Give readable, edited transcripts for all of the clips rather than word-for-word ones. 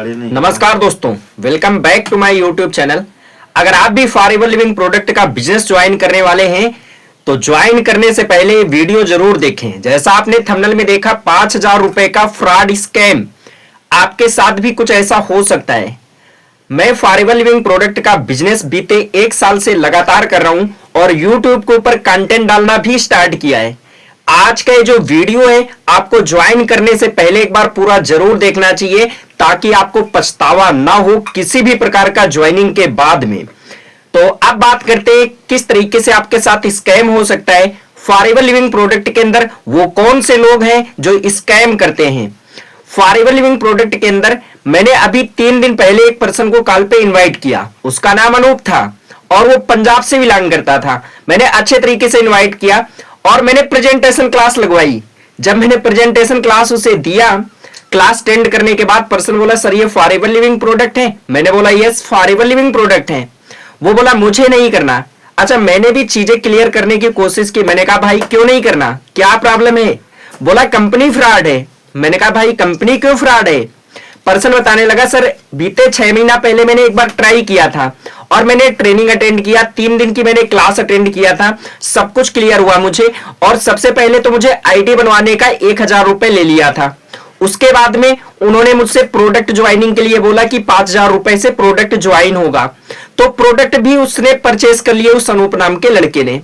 नमस्कार दोस्तों, welcome back to my YouTube channel. अगर आप भी फॉरएवर लिविंग प्रोडक्ट का बिजनेस ज्वाइन करने वाले हैं तो ज्वाइन करने से पहले वीडियो जरूर देखें। जैसा आपने थंबनेल में देखा, 5,000 रुपए का फ्रॉड स्कैम, आपके साथ भी कुछ ऐसा हो सकता है। मैं फॉरएवर लिविंग प्रोडक्ट का बिजनेस बीते 1 साल से लगातार कर रहा हूं और यूट्यूब के ऊपर कंटेंट डालना भी स्टार्ट किया है। आज का ये जो वीडियो है, आपको ज्वाइन करने से पहले एक बार पूरा जरूर देखना चाहिए ताकि आपको पछतावा ना हो किसी भी प्रकार का ज्वाइनिंग के बाद में। तो अब बात करते हैं किस तरीके से आपके साथ स्कैम हो सकता है फॉरएवर लिविंग प्रोडक्ट के अंदर। वो कौन से लोग हैं जो स्कैम करते हैं फॉरएवर लिविंग प्रोडक्ट के अंदर। मैंने अभी 3 दिन पहले एक पर्सन को कॉल पे इनवाइट किया, उसका नाम अनूप था और वो पंजाब से बिलोंग करता था। मैंने अच्छे तरीके से इनवाइट किया और मैंने प्रेजेंटेशन क्लास लगवाई। जब मैंने प्रेजेंटेशन क्लास उसे दिया, क्लास अटेंड करने के बाद पर्सन बोला, सर ये फॉरएवर लिविंग प्रोडक्ट है। मैंने बोला यस, फॉरएवर लिविंग प्रोडक्ट है। वो बोला मुझे नहीं करना। अच्छा, मैंने भी चीजें क्लियर करने की कोशिश की। मैंने कहा भाई क्यों नहीं करना, क्या प्रॉब्लम है? बोला कंपनी फ्रॉड है। मैंने कहा भाई कंपनी क्यों फ्रॉड है? पर्सन बताने लगा, सर बीते 6 महीना पहले मैंने एक बार ट्राई किया था और मैंने ट्रेनिंग अटेंड किया, 3 दिन की मैंने क्लास अटेंड किया था, सब कुछ क्लियर हुआ मुझे। और सबसे पहले तो मुझे आईडी बनवाने का 1,000 रुपए ले लिया था। उसके बाद में उन्होंने मुझसे प्रोडक्ट ज्वाइनिंग के लिए बोला कि 5,000 रुपए से प्रोडक्ट ज्वाइन होगा। तो प्रोडक्ट भी उसने परचेस कर लिए, उस अनूप नाम के लड़के ने।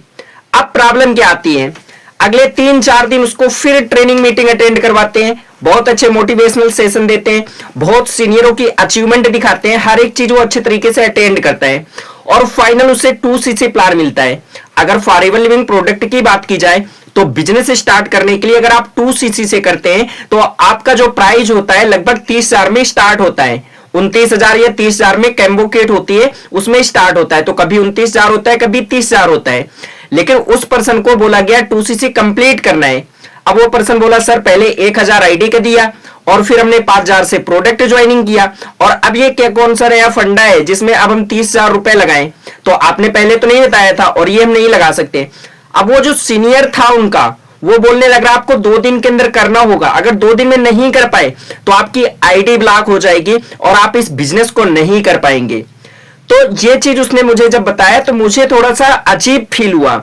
अब प्रॉब्लम क्या आती है, अगले 3-4 दिन उसको फिर ट्रेनिंग मीटिंग अटेंड करवाते हैं, बहुत अच्छे मोटिवेशनल सेशन देते हैं, बहुत सीनियरों की अचीवमेंट दिखाते हैं, हर एक चीज वो अच्छे तरीके से अटेंड करता है और फाइनल उसे 2cc प्लान मिलता है। अगर फॉरएवर लिविंग प्रोडक्ट की बात की जाए तो बिजनेस स्टार्ट करने के लिए अगर आप 2cc से करते हैं तो आपका जो प्राइस होता है लगभग 30,000 में स्टार्ट होता है। 29,000 या 30,000 में कैम्बो किट होती है, उसमें स्टार्ट होता है। तो कभी 29,000 होता है, कभी 30,000 होता है। लेकिन उस पर्सन को बोला गया 2cc कंप्लीट करना है। अब वो पर्सन बोला सर पहले 1,000 आईडी का दिया और फिर हमने 5,000 से प्रोडक्ट ज्वाइनिंग किया और अब ये क्या कौन सा नया फंडा है जिसमें अब हम 30,000 रुपए लगाएं? तो आपने पहले तो नहीं बताया था और ये हम नहीं लगा सकते। अब वो जो सीनियर था उनका, वो बोलने लग रहा आपको 2 दिन के अंदर करना होगा, अगर 2 दिन में नहीं कर पाए तो आपकी आईडी ब्लॉक हो जाएगी और आप इस बिजनेस को नहीं कर पाएंगे। तो ये चीज उसने मुझे जब बताया तो मुझे थोड़ा सा अजीब फील हुआ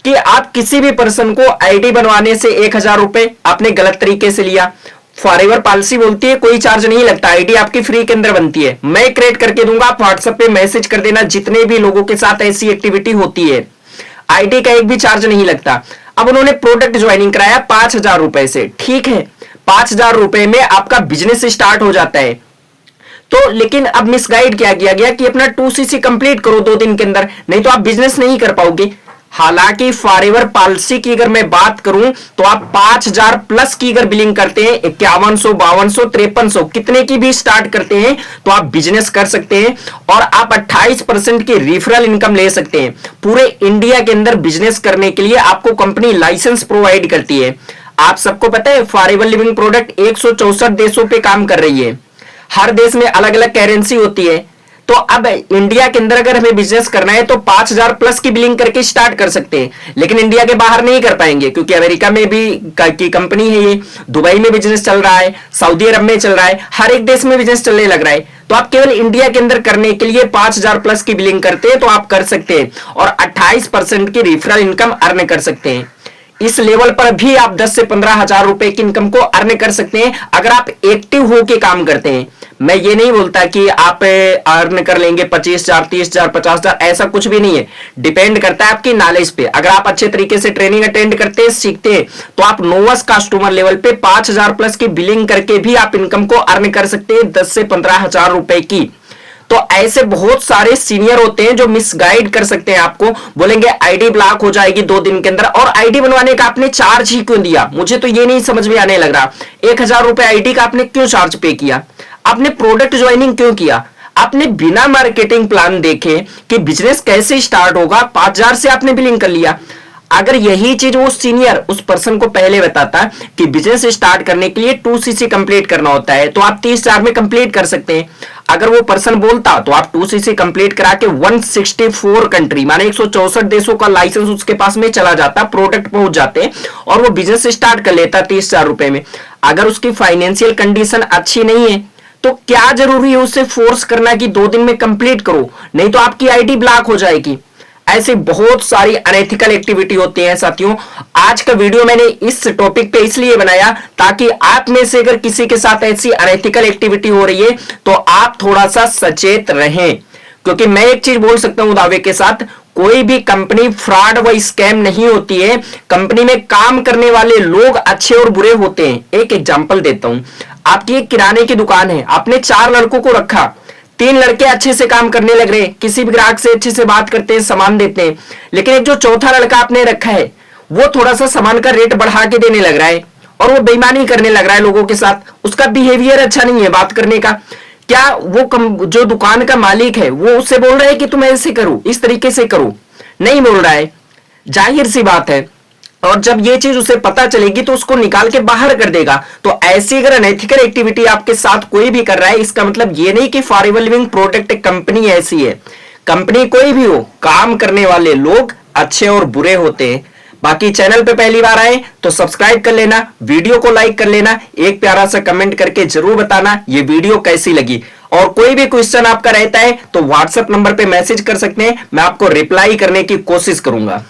कि आप किसी भी पर्सन को आईडी बनवाने से 1,000 रुपए आपने गलत तरीके से लिया। फॉरएवर पॉलिसी बोलती है कोई चार्ज नहीं लगता, आईडी आपकी फ्री के अंदर बनती है, मैं क्रिएट करके दूंगा, आप व्हाट्सएप पे मैसेज कर देना। जितने भी लोगों के साथ ऐसी एक्टिविटी होती है, आईडी का एक भी चार्ज नहीं लगता। अब उन्होंने प्रोडक्ट ज्वाइनिंग कराया 5,000 रुपए से, ठीक है, 5,000 रुपए में आपका बिजनेस स्टार्ट हो जाता है। तो लेकिन अब मिसगाइड क्या किया गया कि अपना 2cc कंप्लीट करो 2 दिन के अंदर, नहीं तो आप बिजनेस नहीं कर पाओगे। हालांकि फॉरएवर पॉलिसी की अगर मैं बात करूं तो आप 5,000 प्लस की अगर बिलिंग करते हैं, 5100, 5200, 5300 कितने की भी स्टार्ट करते हैं तो आप बिजनेस कर सकते हैं और आप 28% की रेफरल इनकम ले सकते हैं। पूरे इंडिया के अंदर बिजनेस करने के लिए आपको कंपनी लाइसेंस प्रोवाइड करती है। आप सबको पता है फॉरएवर लिविंग प्रोडक्ट 164 देशों पे काम कर रही है, हर देश में अलग अलग करेंसी होती है। तो अब इंडिया के अंदर अगर हमें बिजनेस करना है तो 5,000 प्लस की बिलिंग करके स्टार्ट कर सकते हैं, लेकिन इंडिया के बाहर नहीं कर पाएंगे क्योंकि अमेरिका में भी की कंपनी है, ये दुबई में बिजनेस चल रहा है, सऊदी अरब में चल रहा है, हर एक देश में बिजनेस चलने लग रहा है। तो आप केवल इंडिया के अंदर करने के लिए 5,000 प्लस की बिलिंग करते हैं तो आप कर सकते हैं और 28% की रेफरल इनकम अर्न कर सकते हैं। इस लेवल पर भी आप 10 से 15,000 रुपए की इनकम को अर्न कर सकते हैं अगर आप एक्टिव होके काम करते हैं। मैं ये नहीं बोलता कि आप अर्न कर लेंगे 25,000, 30,000, 50,000, ऐसा कुछ भी नहीं है। डिपेंड करता है आपकी नॉलेज पे। अगर आप अच्छे तरीके से ट्रेनिंग अटेंड करते हैं, सीखते हैं, तो आप नोवस कस्टमर लेवल पे 5,000 प्लस की बिलिंग करके भी आप इनकम को अर्न कर सकते हैं 10 से 15,000 रुपए की। तो ऐसे बहुत सारे सीनियर होते हैं जो मिसगाइड कर सकते हैं आपको, बोलेंगे आईडी ब्लॉक हो जाएगी 2 दिन के अंदर। और आईडी बनवाने का आपने चार्ज ही क्यों दिया? मुझे तो ये नहीं समझ में आने लग रहा, 1,000 रुपए आईडी का आपने क्यों चार्ज पे किया? आपने प्रोडक्ट ज्वाइनिंग क्यों किया? आपने बिना मार्केटिंग प्लान देखे कि बिजनेस कैसे स्टार्ट होगा 5,000 से आपने बिलिंग कर लिया। अगर यही चीज वो सीनियर उस पर्सन को पहले बताता कि बिजनेस स्टार्ट करने के लिए 2cc कंप्लीट करना होता है तो आप 30,000 में कंप्लीट कर सकते हैं। अगर वो पर्सन बोलता तो आप 2cc कंप्लीट करा के 164 कंट्री माने 164 देशों का लाइसेंस उसके पास में चला जाता, प्रोडक्ट पहुंच जाते और वो बिजनेस स्टार्ट कर लेता 30,000 रुपए में। अगर उसकी फाइनेंशियल कंडीशन अच्छी नहीं है तो क्या जरूरी है उसे फोर्स करना कि 2 दिन में कंप्लीट करो, नहीं तो आपकी आईडी ब्लॉक हो जाएगी। ऐसी बहुत सारी अनएथिकल एक्टिविटी होती है साथियों। आज का वीडियो मैंने इस टॉपिक पे इसलिए बनाया ताकि आप में से अगर किसी के साथ ऐसी अनएथिकल एक्टिविटी हो रही है तो आप थोड़ा सा सचेत रहें, क्योंकि मैं एक चीज बोल सकता हूं दावे के साथ, कोई भी कंपनी फ्रॉड व स्कैम नहीं होती है। कंपनी में काम करने वाले लोग अच्छे और बुरे होते हैं। एक एग्जांपल देता हूं, आपकी एक किराने की दुकान है, आपने 4 लड़कों को रखा, 3 लड़के अच्छे से काम करने लग रहे, किसी भी ग्राहक से अच्छे से बात करते हैं, सामान देते हैं, लेकिन एक जो चौथा लड़का आपने रखा है वो थोड़ा सा सामान का रेट बढ़ा के देने लग रहा है और वो बेईमानी करने लग रहा है लोगों के साथ। उसका बिहेवियर अच्छा नहीं है बात करने का। क्या वो जो दुकान का मालिक है वो उससे बोल रहा है कि तुम ऐसे करो, इस तरीके से करो? नहीं बोल रहा है, जाहिर सी बात है। और जब ये चीज उसे पता चलेगी तो उसको निकाल के बाहर कर देगा। तो ऐसी अगर अनएथिकल एक्टिविटी आपके साथ कोई भी कर रहा है, इसका मतलब ये नहीं कि फॉरएवर लिविंग प्रोडक्ट कंपनी ऐसी है। कंपनी कोई भी हो, काम करने वाले लोग अच्छे और बुरे होते हैं। बाकी चैनल पे पहली बार आए तो सब्सक्राइब कर लेना, वीडियो को लाइक कर लेना, एक प्यारा सा कमेंट करके जरूर बताना ये वीडियो कैसी लगी। और कोई भी क्वेश्चन आपका रहता है तो व्हाट्सएप नंबर पे मैसेज कर सकते हैं, मैं आपको रिप्लाई करने की कोशिश करूंगा।